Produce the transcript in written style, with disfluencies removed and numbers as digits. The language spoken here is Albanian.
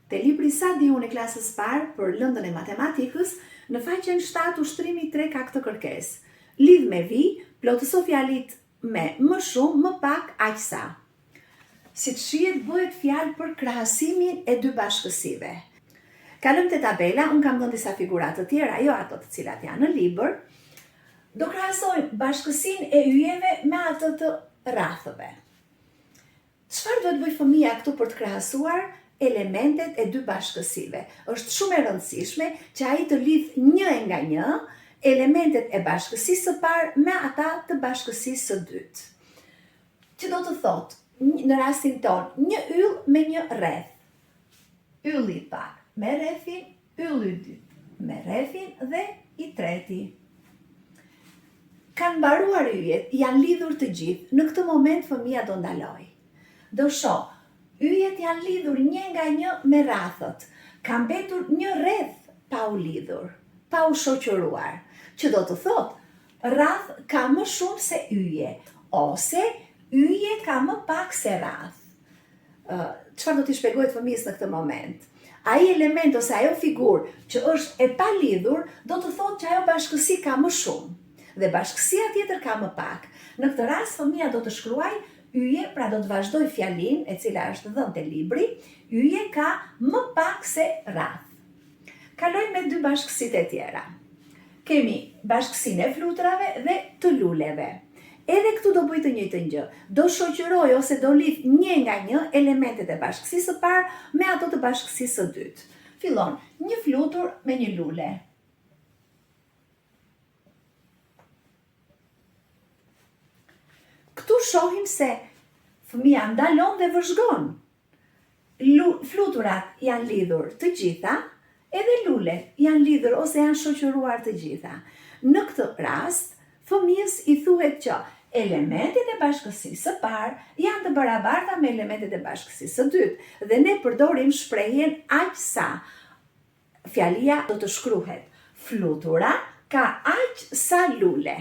Te libri Sa di unë i klasës parë për lëndën e matematikës, në faqen 7 ushtrimi 3 ka këtë kërkesë. Lidh me vi, plotëso fjalit me më shumë, më pak, aq sa. Si të shihet bëhet fjalë për krahasimin e dy bashkësive. Kalojmë te tabela, unë kam dhënë disa figura të tjera, jo ato të cilat janë në libër. Do krahasojmë bashkësinë e yjeve me atë të rrathëve. Çfarë duhet bëj fëmia këtu për të krahasuar elementet e dy bashkësive? Është shumë e rëndësishme që ai të lidh një nga një elementet e bashkësisë së parë me ata të bashkësisë së dytë. Që do të thotë, në rastin ton, një yll me një rreth. Ylli i parë me rrethin, ylli i dytë me rrethin dhe i treti. Kanë mbaruar yjet, janë lidhur të gjithë. Në këtë moment fëmia do ndaloj. Do shoh, yjet janë lidhur një nga një me rrathët. Ka mbetur një rreth pa u lidhur, pa u shoqëruar. Që do të thotë, rrath ka më shumë se yje, ose yje ka më pak se rrath. Çfarë do t'i shpjegojë fëmijës në këtë moment? Ai element ose ajo figurë që është e pa lidhur, do të thotë që ajo bashkësi ka më shumë dhe bashkësia tjetër ka më pak. Në këtë rast fëmia do të shkruajë yje, pra do të vazhdoj fjalin e cila është dhënë te libri, yje ka më pak se rrath. Kalojmë me dy bashkësitë e tjera. Kemi bashkësinë e fluturave dhe të luleve. Edhe këtu do bëj të njëjtën gjë. Do shoqëroj ose do lidh një nga një elementet e bashkësisë së parë me ato të bashkësisë së dytë. Fillon një flutur me një lule. Këtu shohim se fëmia ndalon dhe vëzhgon. Fluturat janë lidhur të gjitha, edhe lulet janë lidhur ose janë shoqëruar të gjitha. Në këtë rast, fëmijës i thuhet që elementet e bashkësisë së parë janë të barabarta me elementet e bashkësisë së dytë dhe ne përdorim shprehjen aq sa. Fjalia do të shkruhet: flutura ka aq sa lule.